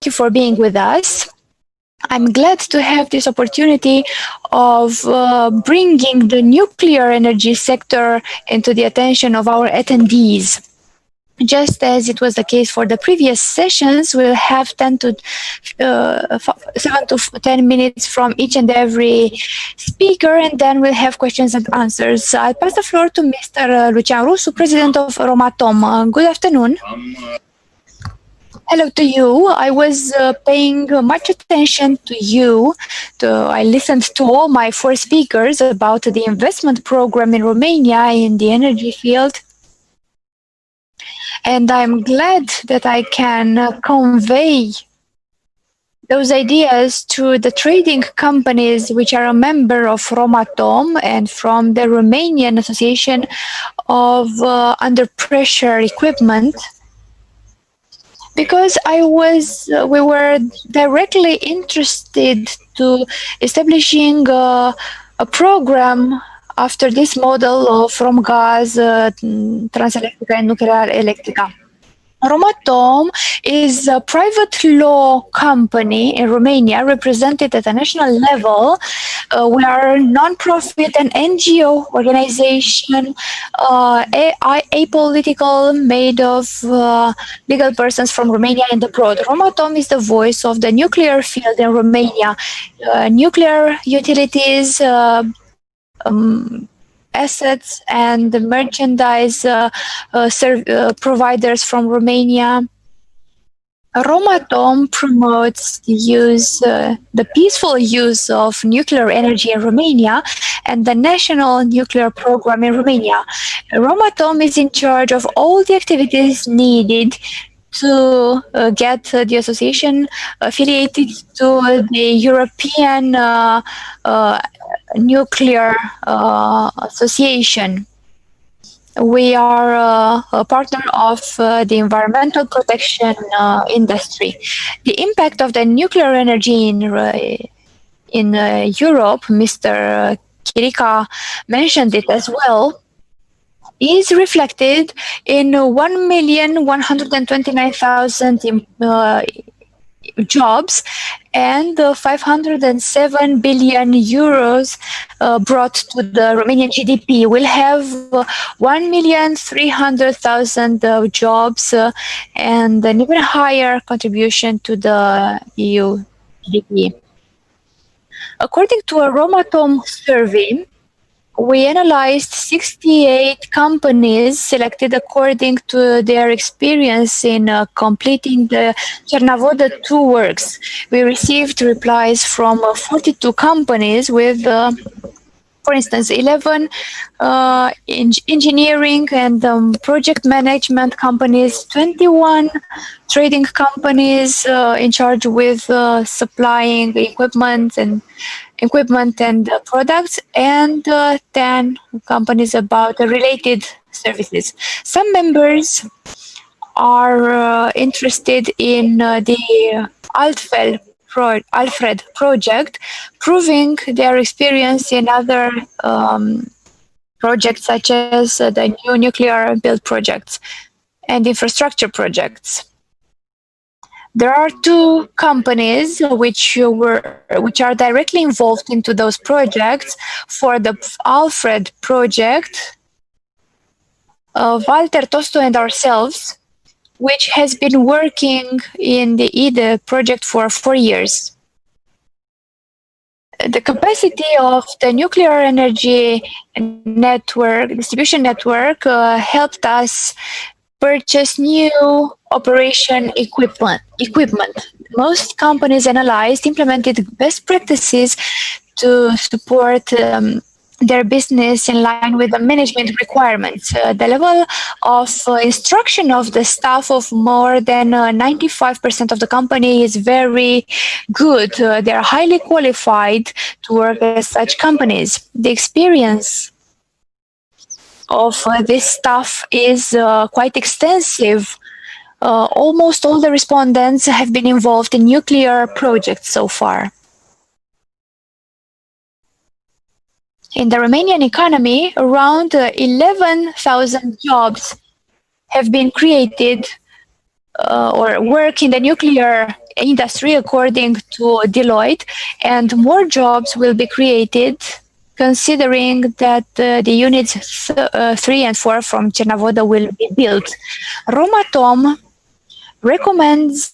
you for being with us. I'm glad to have this opportunity of bringing the nuclear energy sector into the attention of our attendees. Just as it was the case for the previous sessions, we'll have 7 to 10 minutes from each and every speaker, and then we'll have questions and answers. I'll pass the floor to Mr. Lucian Rusu, President of Romatom. Good afternoon. Hello to you. I was paying much attention to you. I listened to all my 4 speakers about the investment program in Romania in the energy field. And I'm glad that I can convey those ideas to the trading companies which are a member of Romatom and from the Romanian Association of Under Pressure Equipment. Because we were directly interested to establishing a program after this model from gas, Transelectrica and Nuclear Electrica. Romatom is a private law company in Romania represented at a national level. We are a non-profit and NGO organization, apolitical, made of legal persons from Romania and abroad. Romatom is the voice of the nuclear field in Romania. Nuclear utilities, assets and the merchandise providers from Romania. Romatom promotes the peaceful use of nuclear energy in Romania and the national nuclear program in Romania. Romatom is in charge of all the activities needed to get the association affiliated to the European Nuclear Association. We are a partner of the environmental protection industry. The impact of the nuclear energy in Europe, Mr. Chirica mentioned it as well, is reflected in 1,129,000 jobs and 507 billion euros brought to the Romanian GDP. We'll have 1,300,000 jobs and an even higher contribution to the EU GDP. According to a Romatom survey, we analyzed 68 companies selected according to their experience in completing the Cernavoda 2 works. We received replies from 42 companies with, for instance, 11 engineering and project management companies, 21 trading companies in charge with supplying equipment and products, and 10 companies about related services. Some members are interested in the Alfred project, proving their experience in other projects such as the new nuclear build projects and infrastructure projects. There are 2 companies which are directly involved into those projects. For the Alfred project, Walter Tostu and ourselves, which has been working in the EDE project for 4 years. The capacity of the nuclear energy network, distribution network, helped us purchase new operation equipment. Most companies analyzed implemented best practices to support their business in line with the management requirements. The level of instruction of the staff of more than 95% of the company is very good. They are highly qualified to work at such companies. The experience of this staff is quite extensive. Almost all the respondents have been involved in nuclear projects so far. In the Romanian economy, around 11,000 jobs have been created or work in the nuclear industry, according to Deloitte, and more jobs will be created, considering that the units 3 and 4 from Cernavoda will be built. Romatom recommends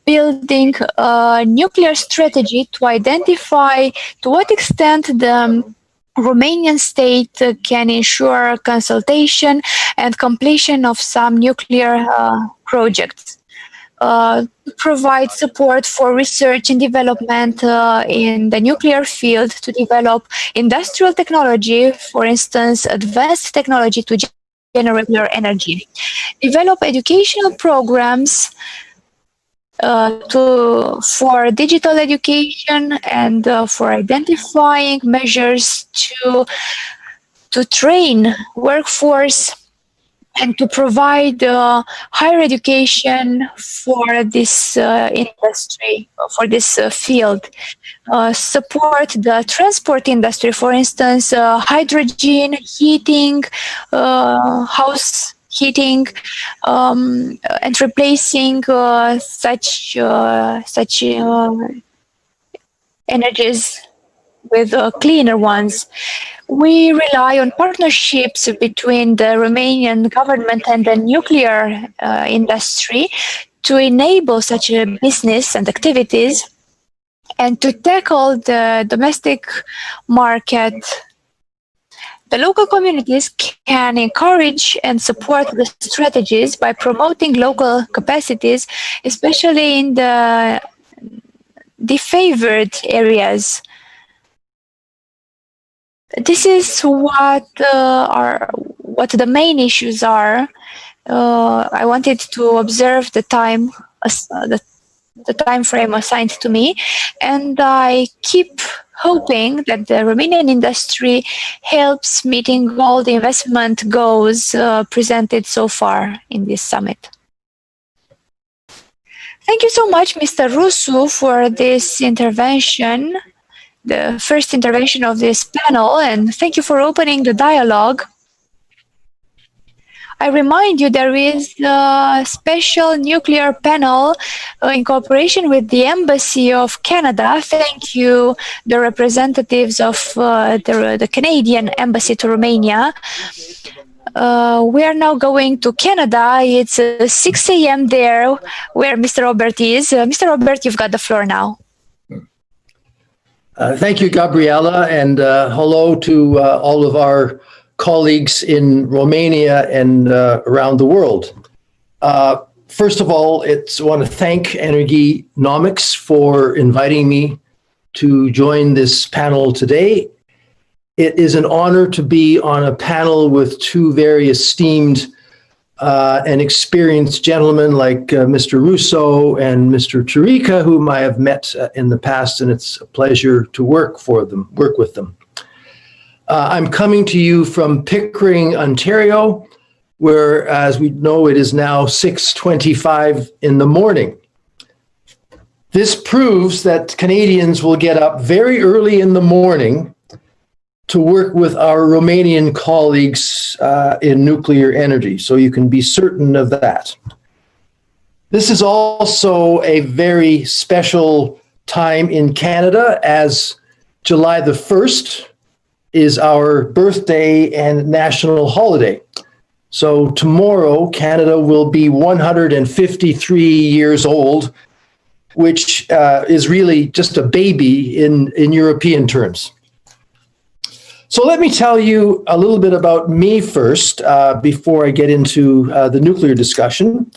building a nuclear strategy to identify to what extent the Romanian state can ensure consultation and completion of some nuclear projects. Provide support for research and development in the nuclear field to develop industrial technology, for instance, advanced technology to generate nuclear energy. Develop educational programs for digital education and for identifying measures to train workforce and to provide higher education for this industry, for this field. Support the transport industry, for instance, hydrogen heating, house heating, and replacing such energies with cleaner ones. We rely on partnerships between the Romanian government and the nuclear industry to enable such a business and activities and to tackle the domestic market. The local communities can encourage and support the strategies by promoting local capacities, especially in the defavored areas. This is what the main issues are. I wanted to observe the time frame assigned to me, and I keep hoping that the Romanian industry helps meeting all the investment goals presented so far in this summit. Thank you so much, Mr. Rusu, for this intervention, the first intervention of this panel, and thank you for opening the dialogue. I remind you there is a special nuclear panel in cooperation with the Embassy of Canada. Thank you, the representatives of the Canadian Embassy to Romania. We are now going to Canada. It's 6 a.m. there, where Mr. Robert is. Mr. Robert, you've got the floor now. Thank you, Gabriela, and hello to all of our colleagues in Romania and around the world. First of all, I want to thank Energynomics for inviting me to join this panel today. It is an honor to be on a panel with two very esteemed and experienced gentlemen like Mr. Russo and Mr. Chirica, whom I have met in the past, and it's a pleasure to work with them. I'm coming to you from Pickering, Ontario, where, as we know, it is now 6:25 in the morning. This proves that Canadians will get up very early in the morning to work with our Romanian colleagues in nuclear energy, so you can be certain of that. This is also a very special time in Canada, as July the 1st is our birthday and national holiday. So tomorrow, Canada will be 153 years old, which is really just a baby in European terms. So let me tell you a little bit about me first, before I get into the nuclear discussion.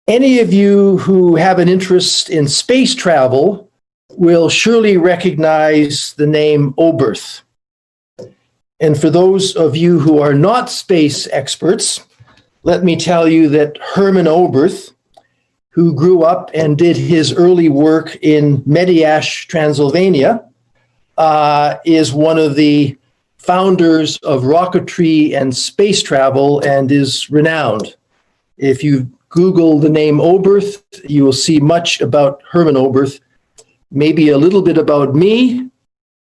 Any of you who have an interest in space travel will surely recognize the name Oberth. And for those of you who are not space experts, let me tell you that Herman Oberth, who grew up and did his early work in Mediaș, Transylvania, is one of the founders of rocketry and space travel and is renowned. If you Google the name Oberth, you will see much about Herman Oberth, maybe a little bit about me,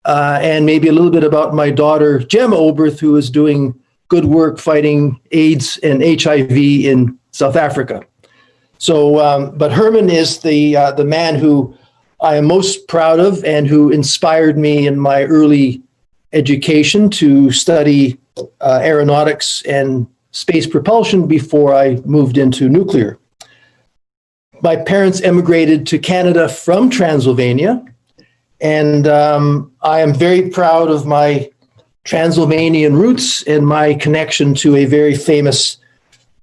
and maybe a little bit about my daughter, Gemma Oberth, who is doing good work fighting AIDS and HIV in South Africa. But Herman is the man who I am most proud of and who inspired me in my early education to study aeronautics and space propulsion before I moved into nuclear. My parents emigrated to Canada from Transylvania, and I am very proud of my Transylvanian roots and my connection to a very famous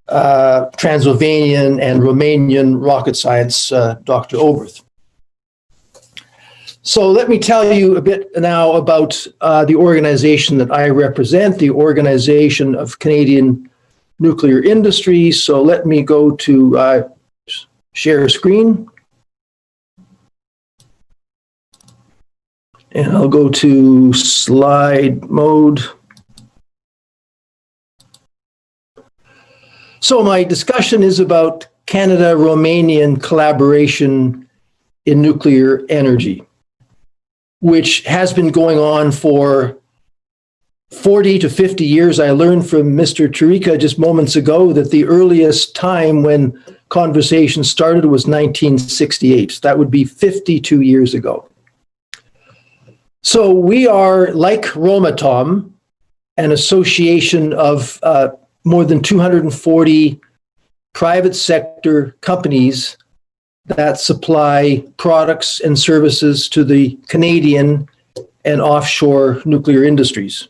Transylvanian and Romanian rocket science, Dr. Oberth. So let me tell you a bit now about the organization that I represent, the Organization of Canadian Nuclear Industry. So let me go to share screen. And I'll go to slide mode. So my discussion is about Canada-Romanian collaboration in nuclear energy, which has been going on for 40 to 50 years. I learned from Mr. Chirika just moments ago that the earliest time when conversation started was 1968. That would be 52 years ago. So we are, like Romatom, an association of more than 240 private sector companies that supply products and services to the Canadian and offshore nuclear industries.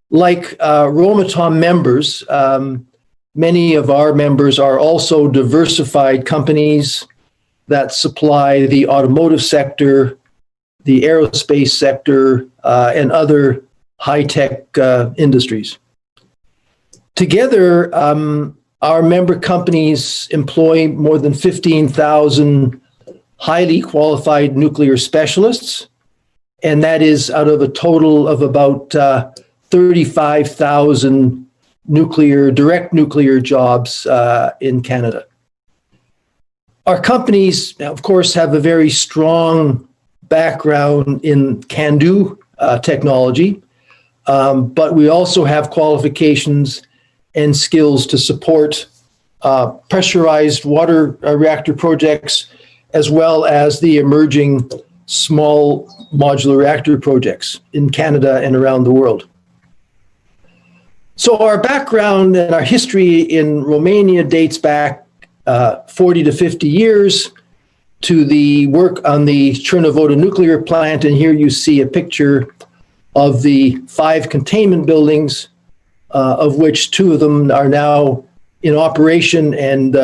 Like Romatom members, many of our members are also diversified companies that supply the automotive sector, the aerospace sector, and other high-tech industries. Together, our member companies employ more than 15,000 highly qualified nuclear specialists, and that is out of a total of about 35,000 direct nuclear jobs in Canada. Our companies, of course, have a very strong background in CANDU technology, but we also have qualifications and skills to support pressurized water reactor projects, as well as the emerging small modular reactor projects in Canada and around the world. So our background and our history in Romania dates back 40 to 50 years to the work on the Cernavodă nuclear plant. And here you see a picture of the 5 containment buildings, of which 2 of them are now in operation and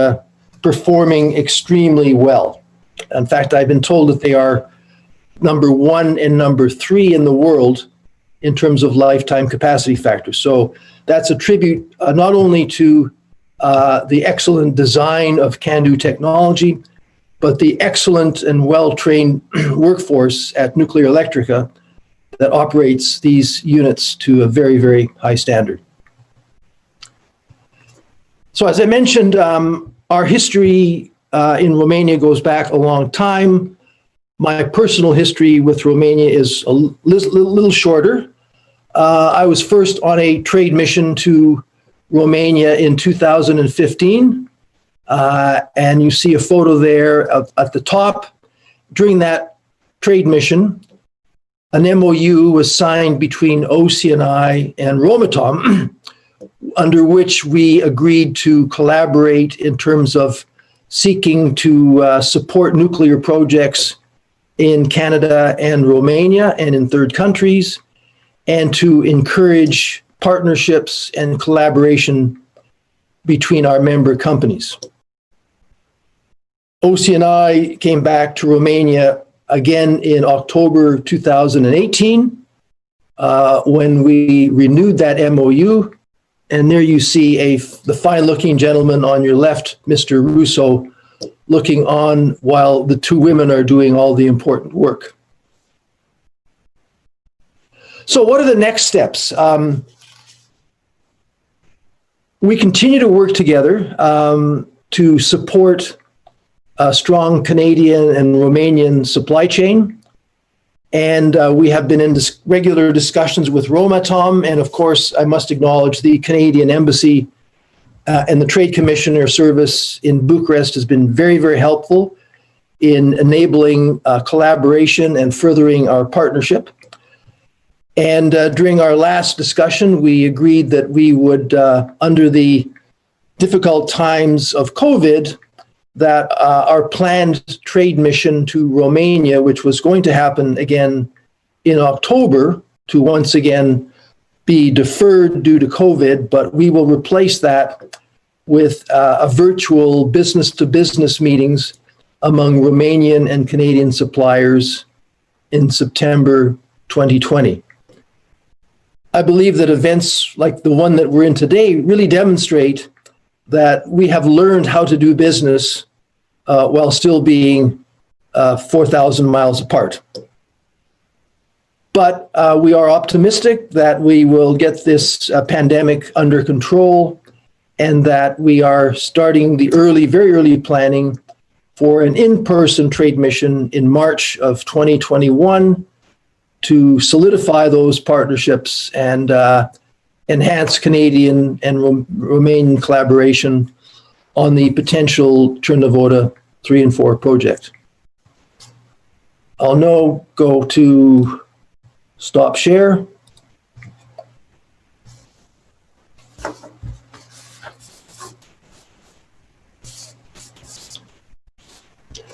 performing extremely well. In fact, I've been told that they are number 1 and number 3 in the world in terms of lifetime capacity factor. So that's a tribute not only to the excellent design of CANDU technology, but the excellent and well-trained workforce at Nuclear Electrica that operates these units to a very, very high standard. So as I mentioned, our history in Romania goes back a long time. My personal history with Romania is a little shorter. I was first on a trade mission to Romania in 2015. And you see a photo there at the top. During that trade mission, an MOU was signed between OCNI and Romatom, under which we agreed to collaborate in terms of seeking to support nuclear projects in Canada and Romania and in third countries, and to encourage partnerships and collaboration between our member companies. OCNI came back to Romania again in October 2018 when we renewed that MOU. And there you see the fine-looking gentleman on your left, Mr. Russo, looking on while the 2 women are doing all the important work. So what are the next steps? We continue to work together to support a strong Canadian and Romanian supply chain. And we have been in regular discussions with Romatom. And of course, I must acknowledge the Canadian Embassy and the Trade Commissioner service in Bucharest has been very, very helpful in enabling collaboration and furthering our partnership. And during our last discussion, we agreed that we would, under the difficult times of COVID, that our planned trade mission to Romania, which was going to happen again in October, to once again be deferred due to COVID, but we will replace that with a virtual business-to-business meetings among Romanian and Canadian suppliers in September 2020. I believe that events like the one that we're in today really demonstrate that we have learned how to do business while still being 4,000 miles apart. But we are optimistic that we will get this pandemic under control and that we are starting the very early planning for an in-person trade mission in March of 2021 to solidify those partnerships and enhance Canadian and Romanian collaboration on the potential Cernavodă 3 and 4 project. I'll now go to stop share.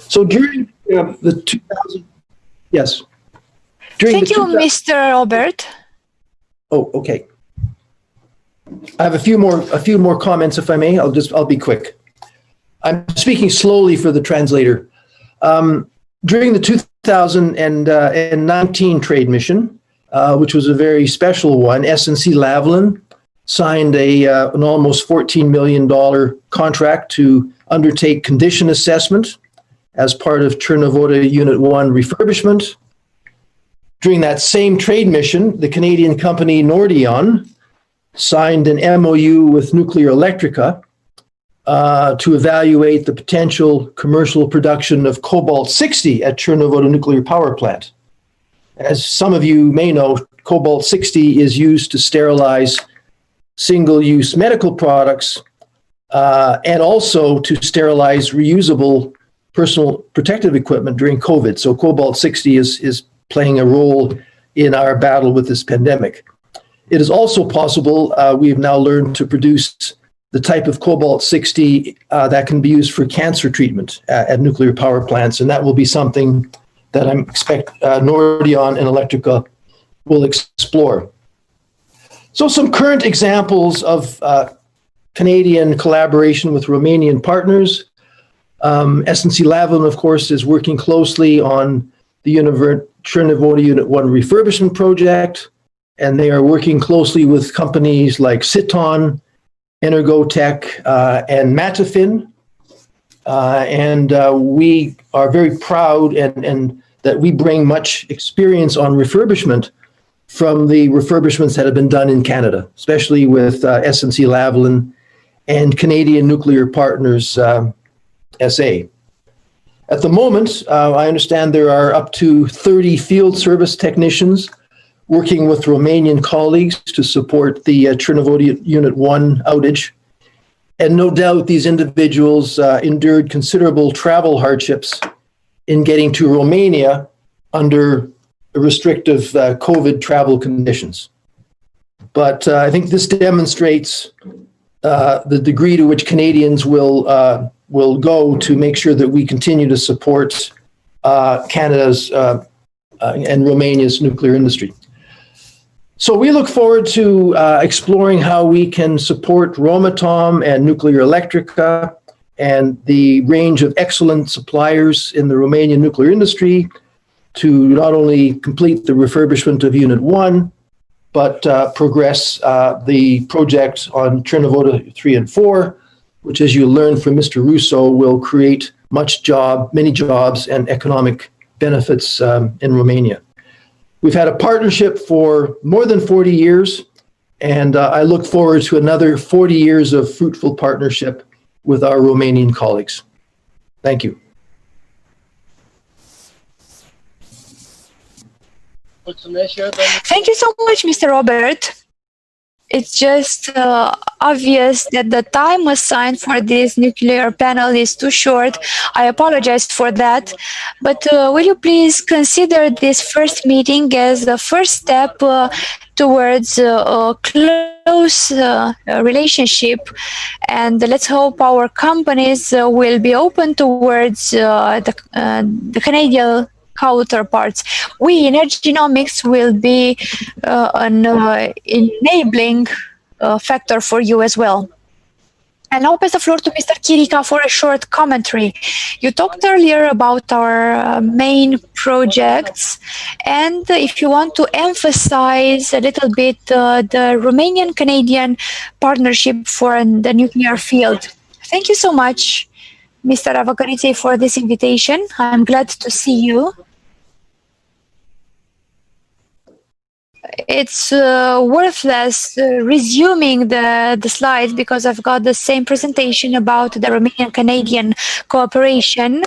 So during the 2000, yes. Thank you, Mr. Robert. Oh, okay. I have a few more comments, if I may. I'll be quick. I'm speaking slowly for the translator. During the 2019 trade mission, which was a very special one, SNC-Lavalin signed an almost $14 million contract to undertake condition assessment as part of Cernavodă Unit 1 refurbishment. During that same trade mission, the Canadian company Nordion signed an MOU with Nuclear Electrica to evaluate the potential commercial production of cobalt-60 at Cernavodă nuclear power plant. As some of you may know, cobalt-60 is used to sterilize single-use medical products and also to sterilize reusable personal protective equipment during COVID. So cobalt-60 is playing a role in our battle with this pandemic. It is also possible, we have now learned, to produce the type of cobalt-60 that can be used for cancer treatment at nuclear power plants, and that will be something that I expect Nordion and Electrica will explore. So some current examples of Canadian collaboration with Romanian partners. SNC-Lavalin, of course, is working closely on the Cernavodă Unit 1 refurbishment project, and they are working closely with companies like Citon, Energotech, and Matafin. We are very proud and that we bring much experience on refurbishment from the refurbishments that have been done in Canada, especially with SNC-Lavalin and Canadian Nuclear Partners SA. At the moment, I understand there are up to 30 field service technicians working with Romanian colleagues to support the Cernavodă Unit 1 outage. And no doubt these individuals endured considerable travel hardships in getting to Romania under restrictive COVID travel conditions. But I think this demonstrates the degree to which Canadians will go to make sure that we continue to support Canada's and Romania's nuclear industry. So we look forward to exploring how we can support Romatom and Nuclear Electrica and the range of excellent suppliers in the Romanian nuclear industry to not only complete the refurbishment of Unit 1, but progress the project on Cernavodă 3 and 4, which, as you learned from Mr. Russo, will create many jobs and economic benefits in Romania. We've had a partnership for more than 40 years, and I look forward to another 40 years of fruitful partnership with our Romanian colleagues. Thank you. Thank you so much, Mr. Robert. it's just obvious that the time assigned for this nuclear panel is too short. I apologize for that. But will you please consider this first meeting as the first step towards a close relationship? And let's hope our companies will be open towards the Canadian counterparts. We, Energynomics, will be an enabling factor for you as well. And now pass the floor to Mr. Chirica for a short commentary. You talked earlier about our main projects, and if you want to emphasize a little bit the Romanian-Canadian partnership for the nuclear field. Thank you so much, Mr. Avagariței, for this invitation. I'm glad to see you. It's worthless resuming the slides because I've got the same presentation about the Romanian-Canadian cooperation.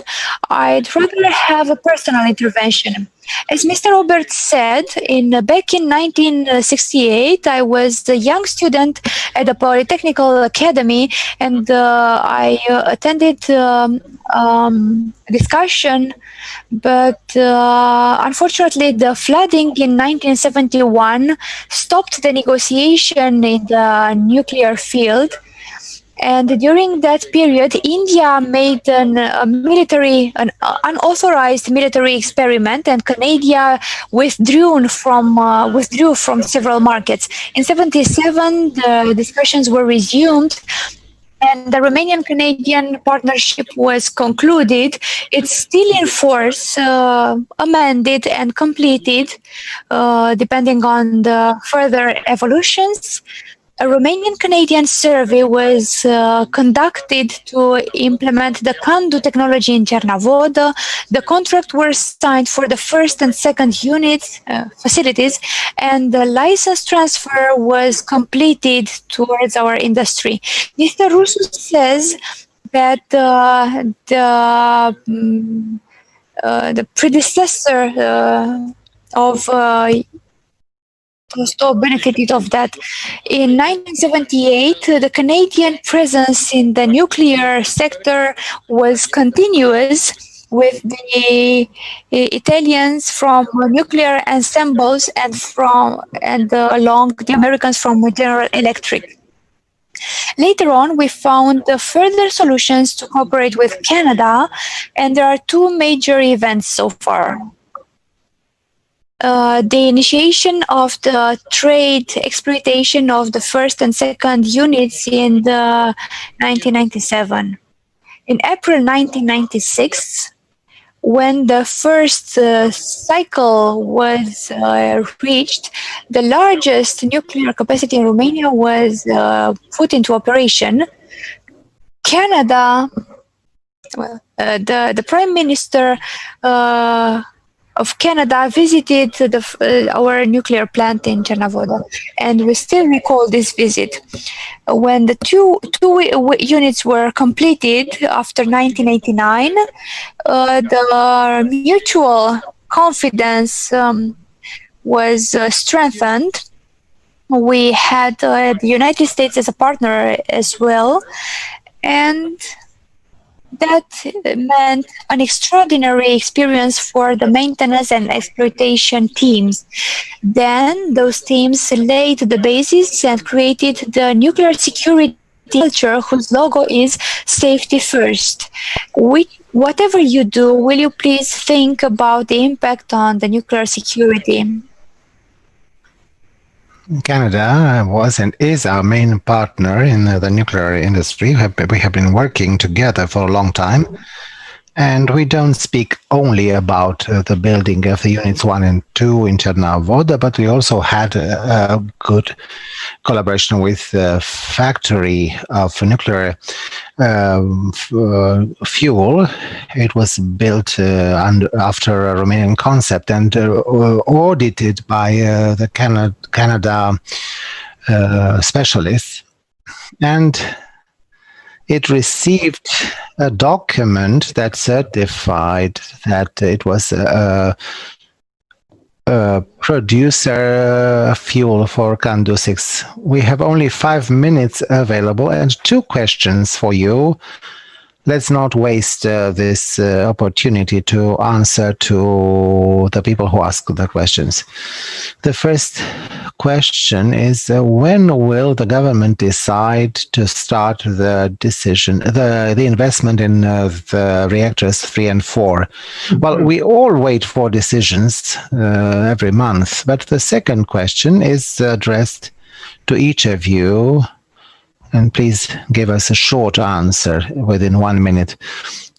I'd rather have a personal intervention. As Mr. Robert said, back in 1968, I was a young student at the Polytechnical Academy, and I attended discussion, but unfortunately the flooding in 1971 stopped the negotiation in the nuclear field. And during that period, India made an unauthorized military experiment, and Canada withdrew from several markets. In '77, the discussions were resumed, and the Romanian-Canadian partnership was concluded. It's still in force, amended and completed, depending on the further evolutions. A Romanian-Canadian survey was conducted to implement the CANDU technology in Cernavodă. The contract was signed for the first and second units, facilities, and the license transfer was completed towards our industry. Mr. Rusu says that the predecessor of benefited of that. In 1978, the Canadian presence in the nuclear sector was continuous, with the Italians from nuclear ensembles and along the Americans from General Electric. Later on, we found further solutions to cooperate with Canada, and there are two major events so far. The initiation of the trade exploitation of the first and second units in 1997. In April 1996, when the first cycle was reached, the largest nuclear capacity in Romania was put into operation. Canada, the Prime Minister of Canada visited our nuclear plant in Cernavodă, and we still recall this visit. When the two units were completed after 1989, the mutual confidence was strengthened. We had the United States as a partner as well, and that meant an extraordinary experience for the maintenance and exploitation teams. Then those teams laid the basis and created the nuclear security culture, whose logo is safety first. Whatever you do, will you please think about the impact on the nuclear security? Canada was and is our main partner in the nuclear industry. We have been working together for a long time, and we don't speak only about the building of the units 1 and 2 in Cernavodă, but we also had a good collaboration with the factory of nuclear fuel. It was built after a Romanian concept and audited by the Canada specialists. And it received a document that certified that it was producer fuel for Candu 6. We have only 5 minutes available and 2 questions for you. Let's not waste this opportunity to answer to the people who ask the questions. The first question is, when will the government decide to start the investment in the reactors 3 and 4? Well, we all wait for decisions every month, but the second question is addressed to each of you. And please give us a short answer within 1 minute.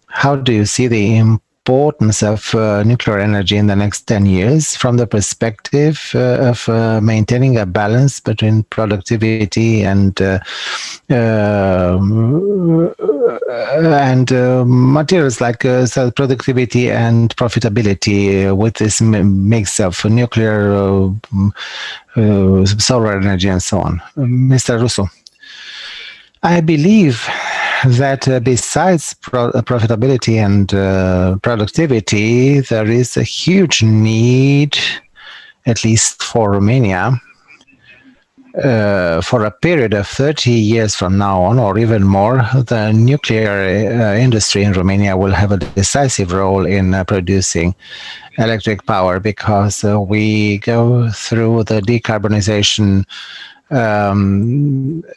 How do you see the importance of nuclear energy in the next 10 years from the perspective of maintaining a balance between productivity and materials like productivity and profitability with this mix of nuclear, solar energy and so on? Mr. Russo. I believe that besides profitability and productivity, there is a huge need, at least for Romania, for a period of 30 years from now on, or even more. The nuclear industry in Romania will have a decisive role in producing electric power, because we go through the decarbonization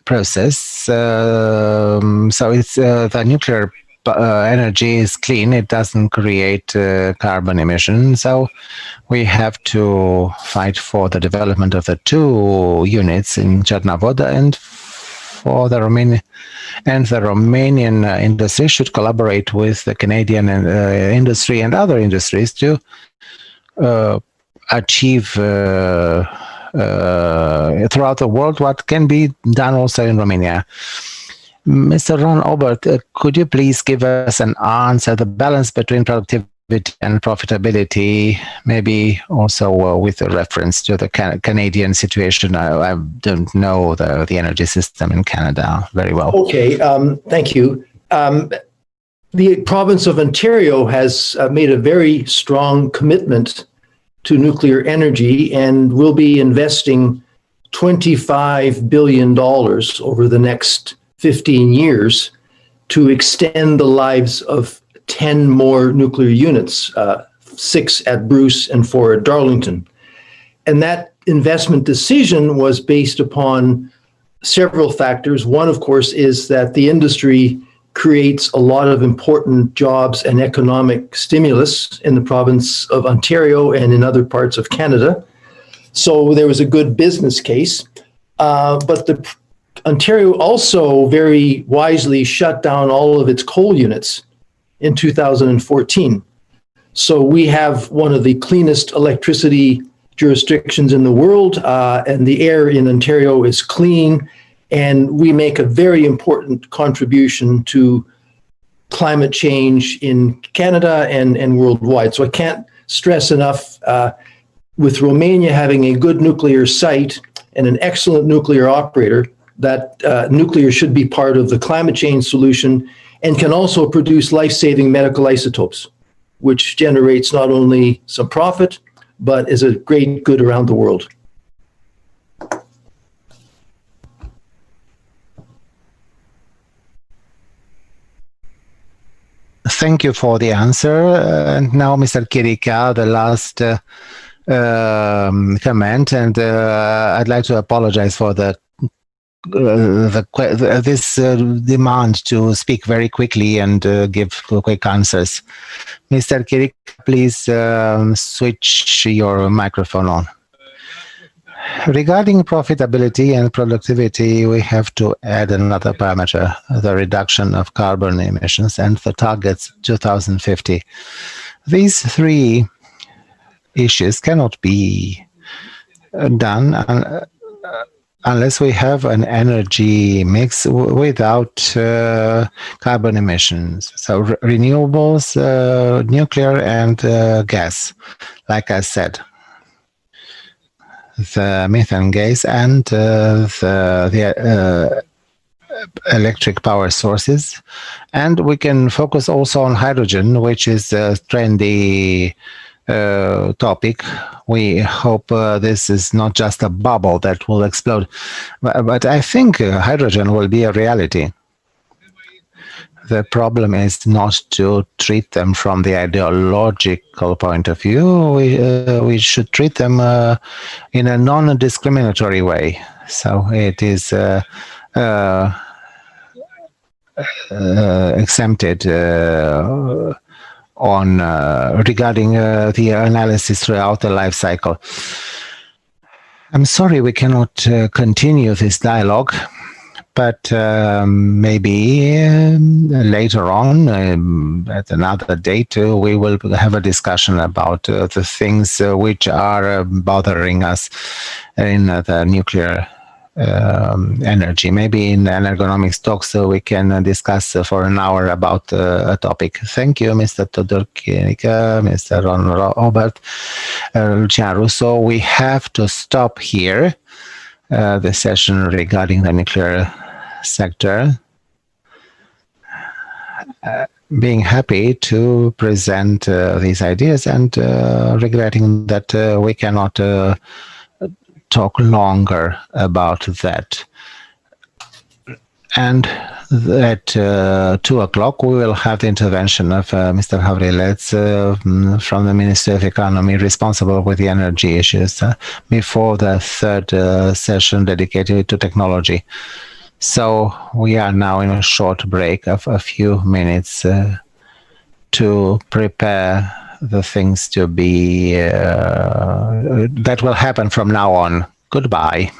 process. So it's the nuclear energy is clean. It doesn't create carbon emissions. So we have to fight for the development of the 2 units in Cernavoda, and for the Romanian industry should collaborate with the Canadian industry and other industries to achieve throughout the world what can be done also in Romania. Mr. Ron Obert, could you please give us an answer, the balance between productivity and profitability, maybe also with a reference to the Canadian situation? I don't know the energy system in Canada very well. Okay, thank you. The province of Ontario has made a very strong commitment to nuclear energy and will be investing $25 billion over the next 15 years to extend the lives of 10 more nuclear units, 6 at Bruce and 4 at Darlington. And that investment decision was based upon several factors. One, of course, is that the industry creates a lot of important jobs and economic stimulus in the province of Ontario and in other parts of Canada. So there was a good business case. But Ontario also very wisely shut down all of its coal units in 2014. So we have one of the cleanest electricity jurisdictions in the world, and the air in Ontario is clean. And we make a very important contribution to climate change in Canada and worldwide. So I can't stress enough, with Romania having a good nuclear site and an excellent nuclear operator, that nuclear should be part of the climate change solution and can also produce life-saving medical isotopes, which generates not only some profit, but is a great good around the world. Thank you for the answer. And now, Mr. Chirica, the last comment, and I'd like to apologize for this demand to speak very quickly and give quick answers. Mr. Chirica, please switch your microphone on. Regarding profitability and productivity, we have to add another parameter, the reduction of carbon emissions and the targets 2050. These 3 issues cannot be done unless we have an energy mix without carbon emissions. So renewables, nuclear and gas, like I said. The methane gas and the electric power sources. And we can focus also on hydrogen, which is a trendy topic. We hope this is not just a bubble that will explode, but I think hydrogen will be a reality. The problem is not to treat them from the ideological point of view. We should treat them in a non-discriminatory way. So it is exempted on regarding the analysis throughout the life cycle. I'm sorry we cannot continue this dialogue, but maybe later on, at another date, we will have a discussion about the things which are bothering us in the nuclear energy. Maybe in Energynomics talks we can discuss for an hour about a topic. Thank you, Mr. Todorkinika, Mr. Ron Robert, Lucian Russo. We have to stop here the session regarding the nuclear sector. Being happy to present these ideas and regretting that we cannot talk longer about that. And at 2 o'clock, we will have the intervention of Mr. Havrilets from the Ministry of Economy, responsible with the energy issues, before the third session dedicated to technology. So we are now in a short break of a few minutes to prepare the things to be that will happen from now on. Goodbye.